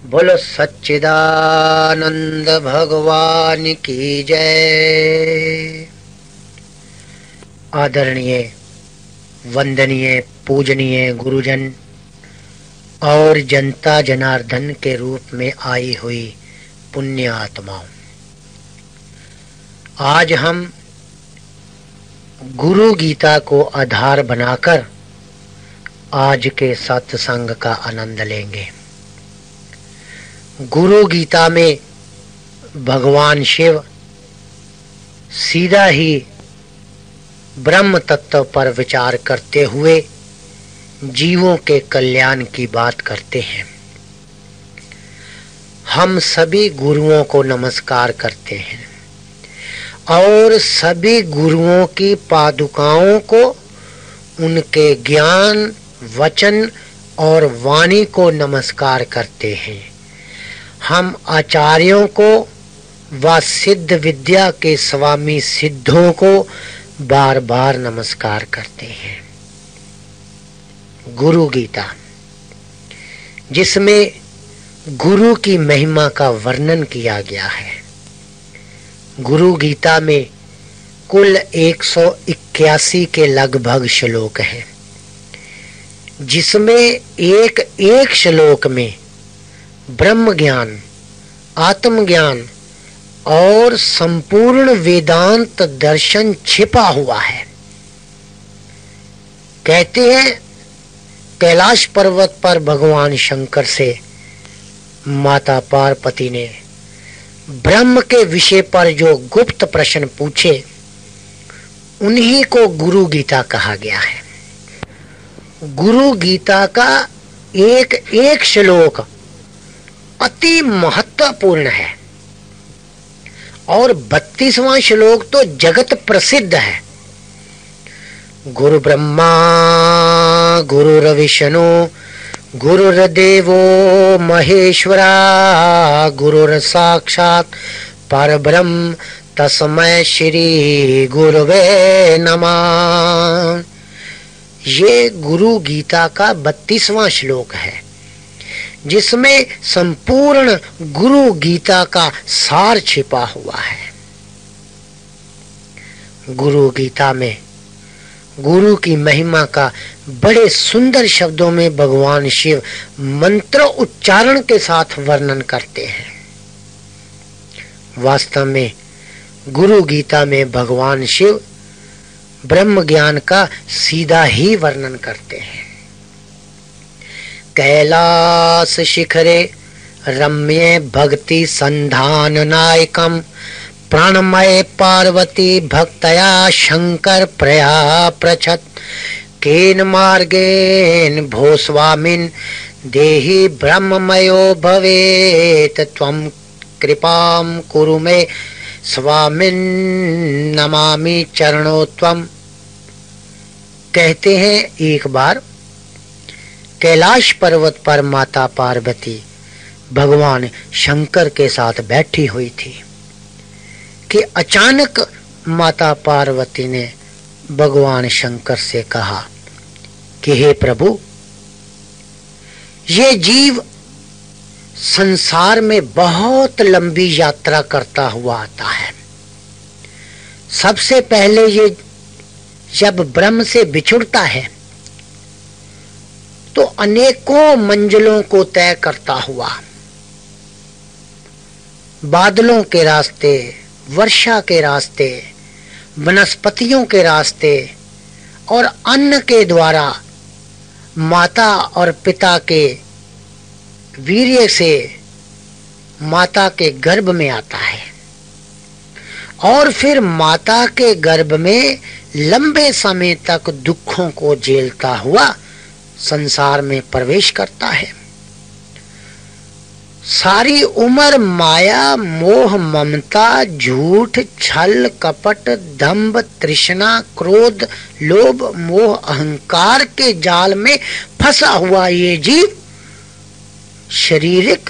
बोलो सच्चिदानंद भगवान की जय। आदरणीय वंदनीय पूजनीय गुरुजन और जनता जनार्दन के रूप में आई हुई पुण्य आत्माओं, आज हम गुरु गीता को आधार बनाकर आज के सत्संग का आनंद लेंगे। गुरु गीता में भगवान शिव सीधा ही ब्रह्म तत्व पर विचार करते हुए जीवों के कल्याण की बात करते हैं। हम सभी गुरुओं को नमस्कार करते हैं और सभी गुरुओं की पादुकाओं को, उनके ज्ञान, वचन और वाणी को नमस्कार करते हैं। हम आचार्यों को व सिद्ध विद्या के स्वामी सिद्धों को बार बार नमस्कार करते हैं। गुरु गीता, जिसमें गुरु की महिमा का वर्णन किया गया है। गुरु गीता में कुल 181 के लगभग श्लोक हैं, जिसमें एक एक श्लोक में ब्रह्म ज्ञान, आत्मज्ञान और संपूर्ण वेदांत दर्शन छिपा हुआ है। कहते हैं कैलाश पर्वत पर भगवान शंकर से माता पार्वती ने ब्रह्म के विषय पर जो गुप्त प्रश्न पूछे, उन्हीं को गुरु गीता कहा गया है। गुरु गीता का एक एक श्लोक अति महत्वपूर्ण है और 32वां श्लोक तो जगत प्रसिद्ध है। गुरु ब्रह्मा गुरुर्विष्णु गुरुर्देवो महेश्वरा गुरुर साक्षात परब्रह्म तस्मै श्री गुरुवे नमः। ये गुरु गीता का 32वां श्लोक है, जिसमें संपूर्ण गुरु गीता का सार छिपा हुआ है। गुरु गीता में गुरु की महिमा का बड़े सुंदर शब्दों में भगवान शिव मंत्र उच्चारण के साथ वर्णन करते हैं। वास्तव में गुरु गीता में भगवान शिव ब्रह्म ज्ञान का सीधा ही वर्णन करते हैं। कैलास शिखरे रम्ये भक्ति संधान नायकम प्राणमय पार्वती भक्तया शंकर प्रया पृछत केन मार्गेन भो स्वामिन देहि ब्रह्ममयो भवेत त्वं कृपाम कुरु मे स्वामिन नमामि चरणो त्वं। कहते हैं एक बार कैलाश पर्वत पर माता पार्वती भगवान शंकर के साथ बैठी हुई थी कि अचानक माता पार्वती ने भगवान शंकर से कहा कि हे प्रभु, ये जीव संसार में बहुत लंबी यात्रा करता हुआ आता है। सबसे पहले ये जब ब्रह्म से बिछुड़ता है तो अनेकों मंजिलों को तय करता हुआ बादलों के रास्ते, वर्षा के रास्ते, वनस्पतियों के रास्ते और अन्न के द्वारा माता और पिता के वीर्य से माता के गर्भ में आता है और फिर माता के गर्भ में लंबे समय तक दुखों को झेलता हुआ संसार में प्रवेश करता है। सारी उम्र माया, मोह, ममता, झूठ, छल, कपट, दंभ, तृष्णा, क्रोध, लोभ, मोह, अहंकार के जाल में फंसा हुआ ये जीव शारीरिक,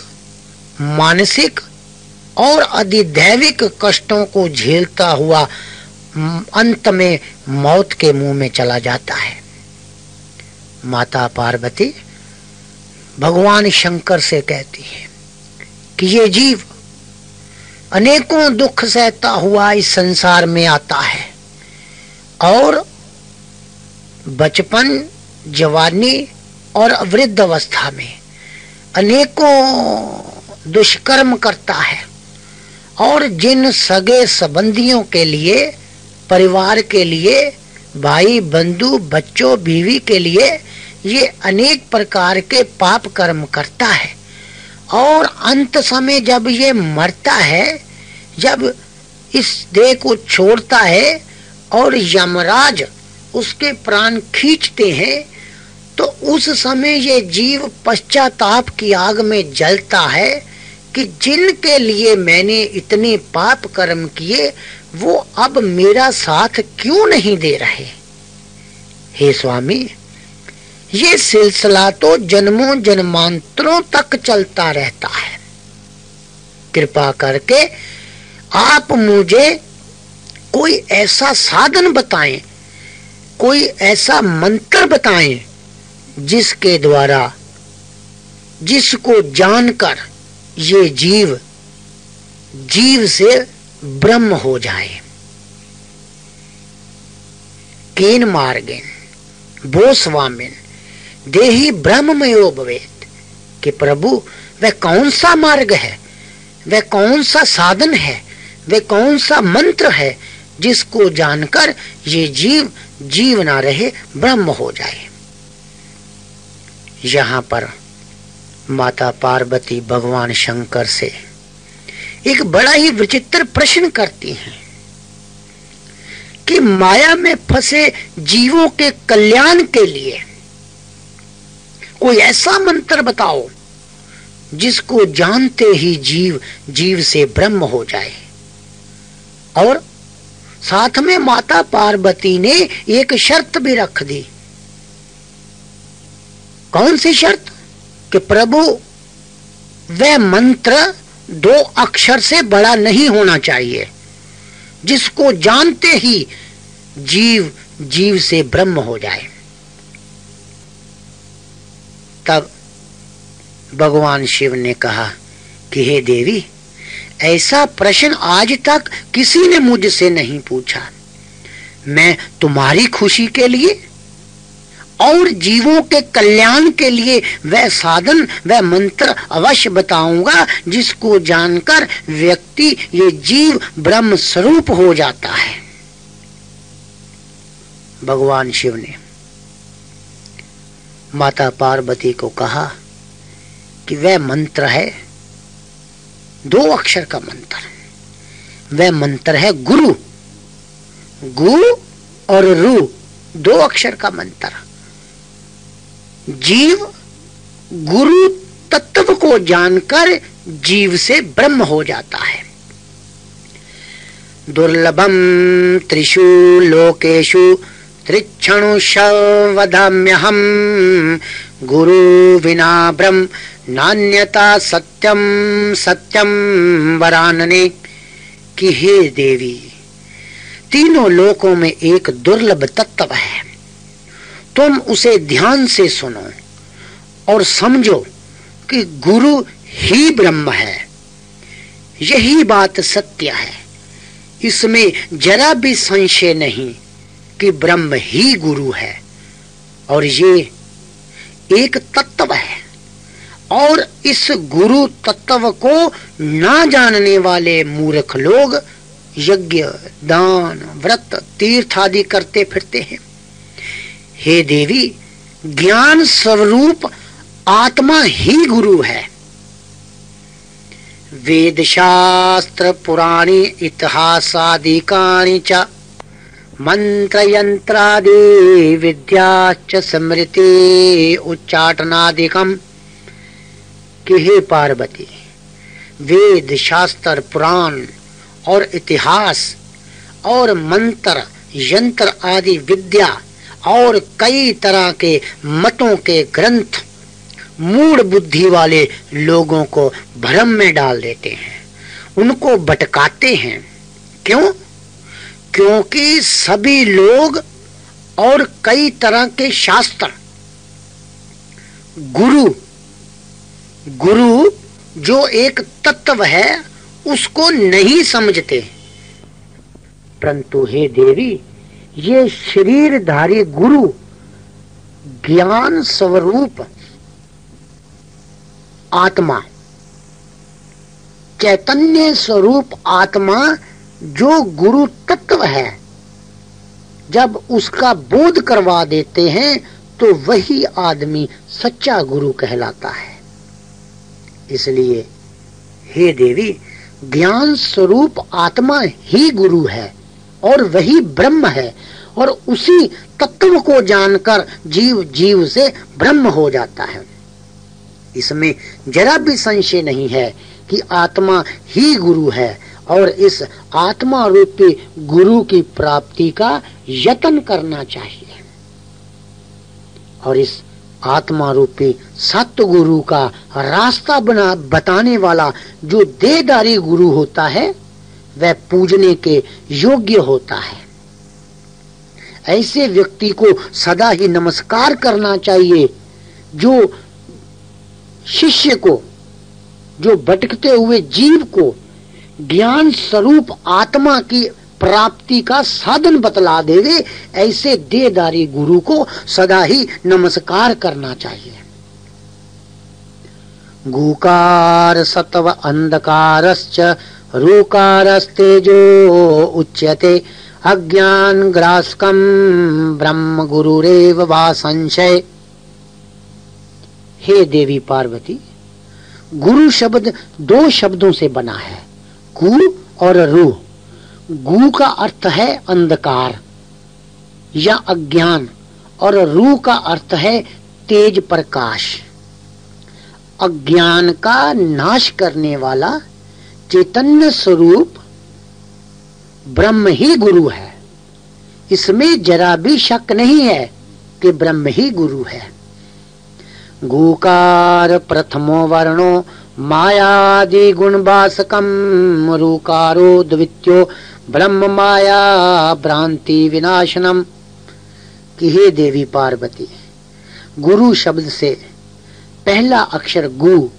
मानसिक और अधिदैविक कष्टों को झेलता हुआ अंत में मौत के मुंह में चला जाता है। माता पार्वती भगवान शंकर से कहती है कि ये जीव अनेकों दुख सहता हुआ इस संसार में आता है और बचपन, जवानी और वृद्ध अवस्था में अनेकों दुष्कर्म करता है और जिन सगे संबंधियों के लिए, परिवार के लिए, भाई बंधु, बच्चों, बीवी के लिए ये अनेक प्रकार के पाप कर्म करता है और अंत समय जब ये मरता है, जब इस देह को छोड़ता है और यमराज उसके प्राण खींचते हैं, तो उस समय ये जीव पश्चाताप की आग में जलता है कि जिनके लिए मैंने इतने पाप कर्म किए वो अब मेरा साथ क्यों नहीं दे रहे। हे स्वामी, ये सिलसिला तो जन्मों जन्मांतरों तक चलता रहता है। कृपा करके आप मुझे कोई ऐसा साधन बताएं, कोई ऐसा मंत्र बताएं जिसके द्वारा, जिसको जानकर ये जीव जीव से ब्रह्म हो जाए। केन मार्गेन वो स्वामिन देही ब्रह्ममयो भवेत्, कि प्रभु वह कौन सा मार्ग है, वह कौन सा साधन है, वह कौन सा मंत्र है जिसको जानकर ये जीव जीव ना रहे, ब्रह्म हो जाए। यहाँ पर माता पार्वती भगवान शंकर से एक बड़ा ही विचित्र प्रश्न करती हैं कि माया में फंसे जीवों के कल्याण के लिए कोई ऐसा मंत्र बताओ जिसको जानते ही जीव जीव से ब्रह्म हो जाए। और साथ में माता पार्वती ने एक शर्त भी रख दी। कौन सी शर्त? कि प्रभु वह मंत्र 2 अक्षर से बड़ा नहीं होना चाहिए जिसको जानते ही जीव जीव से ब्रह्म हो जाए। तब भगवान शिव ने कहा कि हे देवी, ऐसा प्रश्न आज तक किसी ने मुझसे नहीं पूछा। मैं तुम्हारी खुशी के लिए और जीवों के कल्याण के लिए वह साधन, वह मंत्र अवश्य बताऊंगा जिसको जानकर व्यक्ति, ये जीव ब्रह्म स्वरूप हो जाता है। भगवान शिव ने माता पार्वती को कहा कि वह मंत्र है 2 अक्षर का मंत्र। वह मंत्र है गुरु, गु और रु 2 अक्षर का मंत्र। जीव गुरु तत्व को जानकर जीव से ब्रह्म हो जाता है। दुर्लभम त्रिषु लोकेषु त्रिक्षणुष वदाम्यहम गुरु विना ब्रह्म नान्यता सत्यम सत्यम वरानने। कि हे देवी, तीनों लोकों में एक दुर्लभ तत्व है, तुम उसे ध्यान से सुनो और समझो कि गुरु ही ब्रह्म है। यही बात सत्य है, इसमें जरा भी संशय नहीं कि ब्रह्म ही गुरु है और ये एक तत्व है। और इस गुरु तत्व को ना जानने वाले मूर्ख लोग यज्ञ, दान, व्रत, तीर्थ आदि करते फिरते हैं। हे देवी, ज्ञान स्वरूप आत्मा ही गुरु है। वेद शास्त्र पुराणी इतिहासादिकानि च मंत्र यंत्रादि विद्याच स्मृति उच्चाटनादिकम। कि हे पार्वती, वेद शास्त्र पुराण और इतिहास और मंत्र यंत्र आदि विद्या और कई तरह के मतों के ग्रंथ मूढ़ बुद्धि वाले लोगों को भ्रम में डाल देते हैं, उनको भटकाते हैं। क्यों? क्योंकि सभी लोग और कई तरह के शास्त्र गुरु जो एक तत्व है उसको नहीं समझते। परंतु हे देवी, ये शरीरधारी गुरु ज्ञान स्वरूप आत्मा, चैतन्य स्वरूप आत्मा जो गुरु तत्व है, जब उसका बोध करवा देते हैं तो वही आदमी सच्चा गुरु कहलाता है। इसलिए हे देवी, ज्ञान स्वरूप आत्मा ही गुरु है और वही ब्रह्म है, और उसी तत्व को जानकर जीव जीव से ब्रह्म हो जाता है। इसमें जरा भी संशय नहीं है कि आत्मा ही गुरु है, और इस आत्मा रूपी गुरु की प्राप्ति का यत्न करना चाहिए। और इस आत्मा रूपी सत्य गुरु का रास्ता बताने वाला जो देहधारी गुरु होता है, वह पूजने के योग्य होता है। ऐसे व्यक्ति को सदा ही नमस्कार करना चाहिए, जो शिष्य को, जो भटकते हुए जीव को ज्ञान स्वरूप आत्मा की प्राप्ति का साधन बतला देवे। ऐसे देहधारी गुरु को सदा ही नमस्कार करना चाहिए। गुकार सत्व अंधकारश्च रूकारस्तेजो उच्यते अज्ञान ग्रासकम ब्रह्म गुरुरेव वा संशय। हे देवी पार्वती, गुरु शब्द दो शब्दों से बना है, गु और रू। गु का अर्थ है अंधकार या अज्ञान, और रू का अर्थ है तेज प्रकाश। अज्ञान का नाश करने वाला चैतन्य स्वरूप ब्रह्म ही गुरु है। इसमें जरा भी शक नहीं है कि ब्रह्म ही गुरु है। गुकार प्रथमो वर्णो मायादि गुणवासकम रूकारो द्वितीयो ब्रह्म माया भ्रांति विनाशनम। कि हे देवी पार्वती, गुरु शब्द से पहला अक्षर गु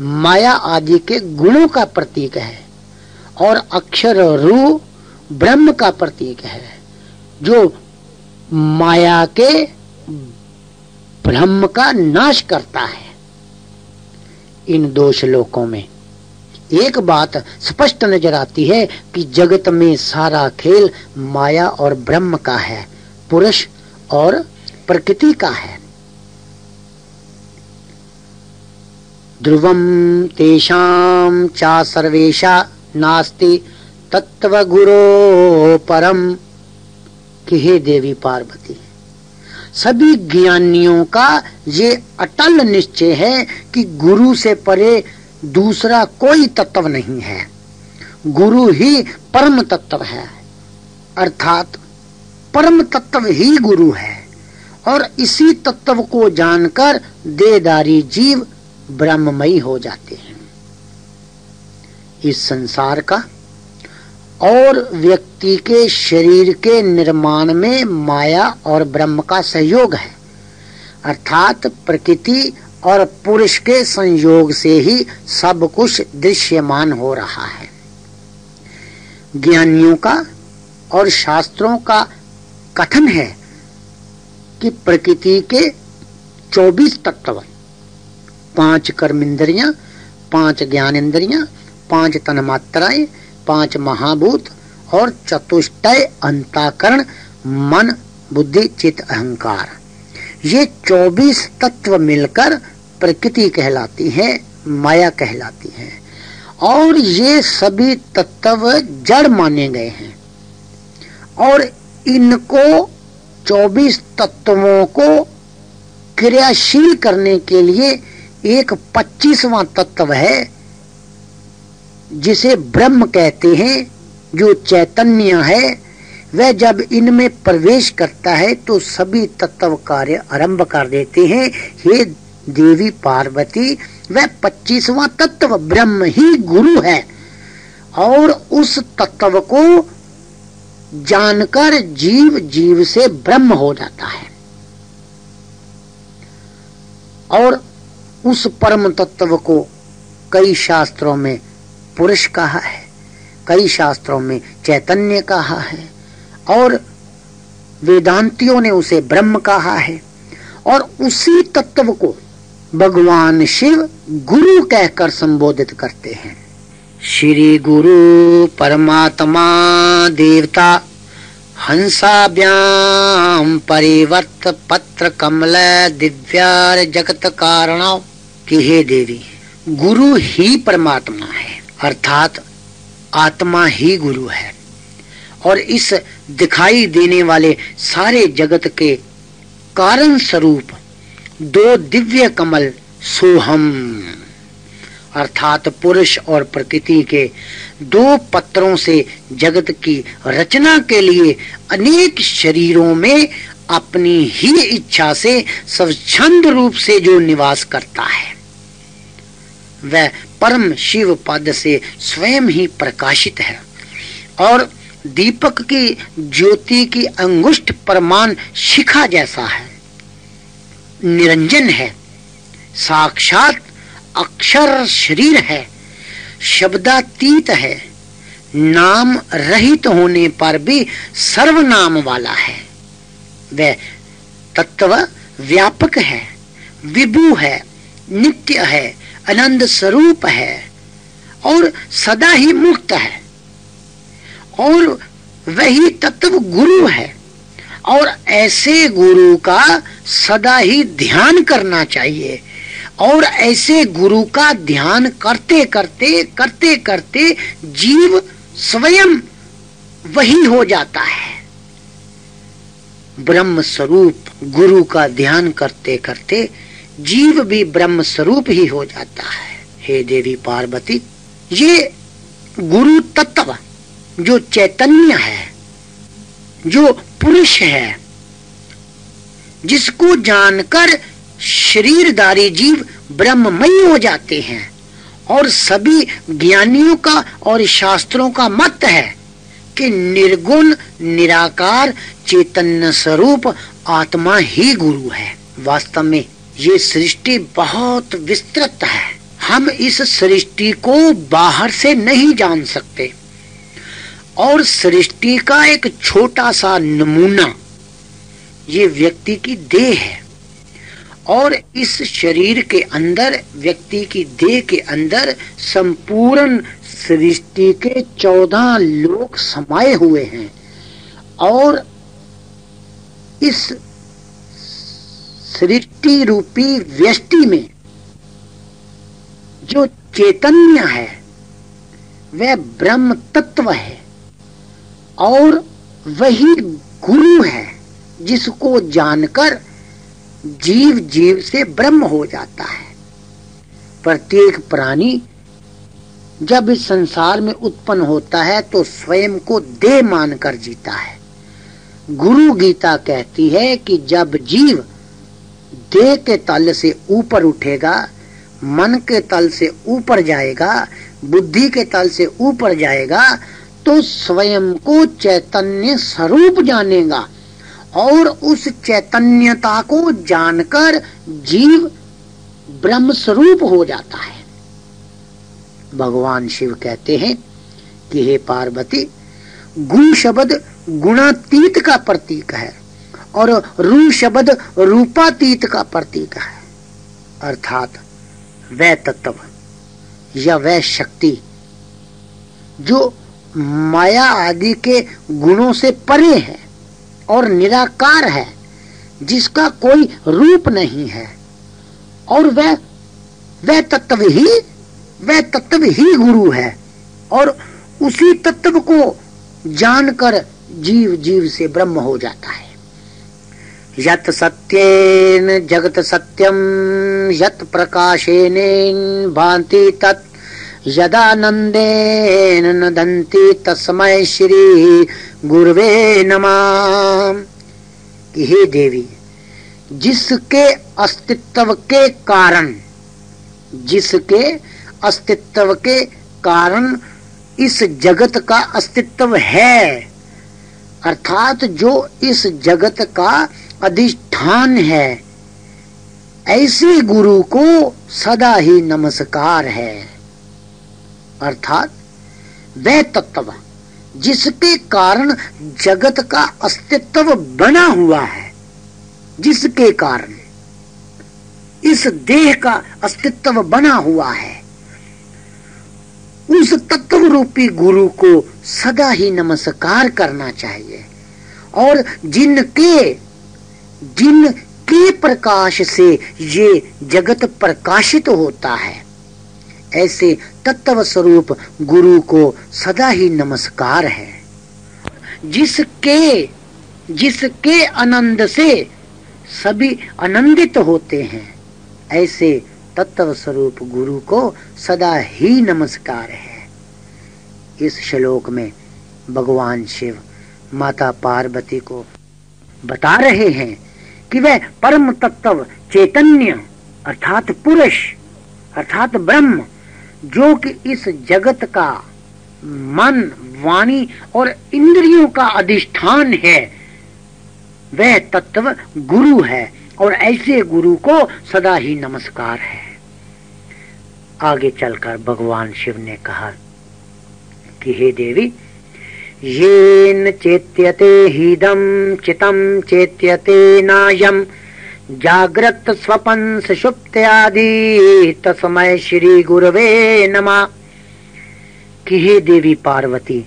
माया आदि के गुणों का प्रतीक है, और अक्षर रू ब्रह्म का प्रतीक है, जो माया के ब्रह्म का नाश करता है। इन दो श्लोकों में एक बात स्पष्ट नजर आती है कि जगत में सारा खेल माया और ब्रह्म का है, पुरुष और प्रकृति का है। ध्रुवम तेषां चा सर्वेशा नास्ति तत्व गुरो परम। कि हे देवी पार्वती, सभी ज्ञानियों का ये अटल निश्चय है कि गुरु से परे दूसरा कोई तत्व नहीं है। गुरु ही परम तत्व है, अर्थात परम तत्व ही गुरु है, और इसी तत्व को जानकर देहधारी जीव ब्रह्ममयी हो जाते हैं। इस संसार का और व्यक्ति के शरीर के निर्माण में माया और ब्रह्म का सहयोग है, अर्थात प्रकृति और पुरुष के संयोग से ही सब कुछ दृश्यमान हो रहा है। ज्ञानियों का और शास्त्रों का कथन है कि प्रकृति के 24 तत्व, 5 कर्मेंद्रियां, 5 ज्ञानेंद्रियां, 5 तन्मात्राएं, 5 महाभूत और चतुष्टय अंतःकरण मन बुद्धि चित्त अहंकार, ये 24 तत्व मिलकर प्रकृति कहलाती है, माया कहलाती है। और ये सभी तत्व जड़ माने गए हैं, और इनको 24 तत्वों को क्रियाशील करने के लिए एक 25वां तत्व है जिसे ब्रह्म कहते हैं, जो चैतन्य है। वह जब इनमें प्रवेश करता है तो सभी तत्व कार्य आरंभ कर देते हैं। हे देवी पार्वती, वह 25वां तत्व ब्रह्म ही गुरु है, और उस तत्व को जानकर जीव जीव से ब्रह्म हो जाता है, और उस परम तत्व को कई शास्त्रों में पुरुष कहा है, कई शास्त्रों में चैतन्य कहा है, और वेदांतियों ने उसे ब्रह्म कहा है। और उसी तत्व को भगवान शिव गुरु कहकर संबोधित करते हैं। श्री गुरु परमात्मा देवता हंसाभ्याम परिवर्त पत्र कमल दिव्यार जगत कारण कि हे देवी, गुरु ही परमात्मा है, अर्थात आत्मा ही गुरु है। और इस दिखाई देने वाले सारे जगत के कारण स्वरूप दो दिव्य कमल सोहम, अर्थात पुरुष और प्रकृति के दो पत्रों से जगत की रचना के लिए अनेक शरीरों में अपनी ही इच्छा से स्वच्छंद रूप से जो निवास करता है, वह परम शिव पद से स्वयं ही प्रकाशित है और दीपक की ज्योति की अंगुष्ठ परमान शिखा जैसा है, निरंजन है, साक्षात अक्षर शरीर है, शब्दातीत है, नाम रहित होने पर भी सर्वनाम वाला है। वह तत्व व्यापक है, विभु है, नित्य है, आनंद स्वरूप है और सदा ही मुक्त है। और वही तत्व गुरु है और ऐसे गुरु का सदा ही ध्यान करना चाहिए। और ऐसे गुरु का ध्यान करते करते जीव स्वयं वही हो जाता है। ब्रह्म स्वरूप गुरु का ध्यान करते करते जीव भी ब्रह्म स्वरूप ही हो जाता है। हे देवी पार्वती, ये गुरु तत्व जो चैतन्य है, जो पुरुष है, जिसको जानकर शरीरधारी जीव ब्रह्ममय हो जाते हैं। और सभी ज्ञानियों का और शास्त्रों का मत है कि निर्गुण निराकार चैतन्य स्वरूप आत्मा ही गुरु है। वास्तव में ये सृष्टि बहुत विस्तृत है, हम इस सृष्टि को बाहर से नहीं जान सकते। और सृष्टि का एक छोटा सा नमूना ये व्यक्ति की देह है। और इस शरीर के अंदर, व्यक्ति की देह के अंदर संपूर्ण सृष्टि के 14 लोक समाये हुए हैं। और इस सृष्टि रूपी व्यष्टि में जो चैतन्य है वह ब्रह्म तत्व है और वही गुरु है, जिसको जानकर जीव जीव से ब्रह्म हो जाता है। प्रत्येक प्राणी जब इस संसार में उत्पन्न होता है तो स्वयं को देह मानकर जीता है। गुरु गीता कहती है कि जब जीव देह के तल से ऊपर उठेगा, मन के तल से ऊपर जाएगा, बुद्धि के तल से ऊपर जाएगा, तो स्वयं को चैतन्य स्वरूप जानेगा। और उस चैतन्यता को जानकर जीव ब्रह्म स्वरूप हो जाता है। भगवान शिव कहते हैं कि हे पार्वती, गु शब्द गुणातीत का प्रतीक है और रू शब्द रूपातीत का प्रतीक है। अर्थात वह तत्व या वह शक्ति जो माया आदि के गुणों से परे है और निराकार है, जिसका कोई रूप नहीं है। और वह तत्व ही गुरु है। और उसी तत्व को जानकर जीव जीव से ब्रह्म हो जाता है। यत सत्येन जगत सत्यम यत प्रकाशेन भांति तत् यदानंदेन नदन्ति तस्मै श्री गुरुवे नमः। कि हे देवी, जिसके अस्तित्व के कारण इस जगत का अस्तित्व है, अर्थात जो इस जगत का अधिष्ठान है, ऐसे गुरु को सदा ही नमस्कार है। अर्थात वह तत्व जिसके कारण जगत का अस्तित्व बना हुआ है, जिसके कारण इस देह का अस्तित्व बना हुआ है, उस तत्व रूपी गुरु को सदा ही नमस्कार करना चाहिए। और जिनके प्रकाश से ये जगत प्रकाशित होता है, ऐसे तत्व स्वरूप गुरु को सदा ही नमस्कार है। जिसके आनंद से सभी आनंदित होते हैं, ऐसे तत्व स्वरूप गुरु को सदा ही नमस्कार है। इस श्लोक में भगवान शिव माता पार्वती को बता रहे हैं कि वह परम तत्व चैतन्य अर्थात पुरुष अर्थात ब्रह्म, जो कि इस जगत का मन, वाणी और इंद्रियों का अधिष्ठान है, वह तत्व गुरु है और ऐसे गुरु को सदा ही नमस्कार है। आगे चलकर भगवान शिव ने कहा कि हे देवी, येन चेत्यते हीदं चितं चेत्यते नायं जाग्रत स्वपन सुषुप्त्यादि तस्मै श्री गुरवे नमः। कि हे देवी पार्वती,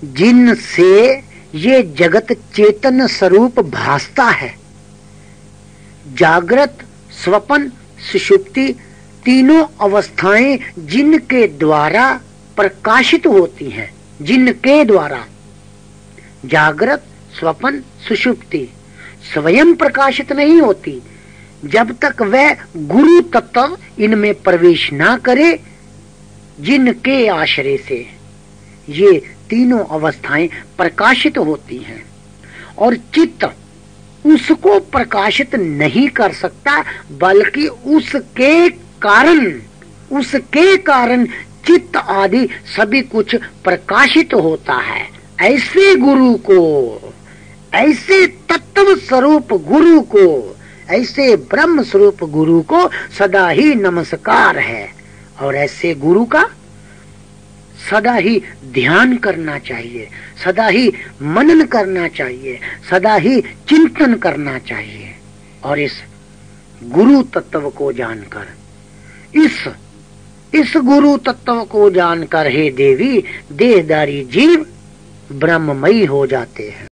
जिनसे ये जगत चेतन स्वरूप भासता है, जागृत स्वपन सुषुप्ति तीनों अवस्थाएं जिनके द्वारा प्रकाशित होती हैं, जिनके द्वारा जागृत स्वपन सुषुप्ति स्वयं प्रकाशित नहीं होती जब तक वह गुरु तत्व इनमें प्रवेश ना करे, जिनके आश्रय से ये तीनों अवस्थाएं प्रकाशित होती हैं। और चित्त उसको प्रकाशित नहीं कर सकता, बल्कि उसके कारण चित्त आदि सभी कुछ प्रकाशित होता है। ऐसे गुरु को, ऐसे तत्व स्वरूप गुरु को, ऐसे ब्रह्म स्वरूप गुरु को सदा ही नमस्कार है। और ऐसे गुरु का सदा ही ध्यान करना चाहिए, सदा ही मनन करना चाहिए, सदा ही चिंतन करना चाहिए। और इस गुरु तत्व को जानकर, इस गुरु तत्व को जानकर हे देवी, देहधारी जीव ब्रह्ममयी हो जाते हैं।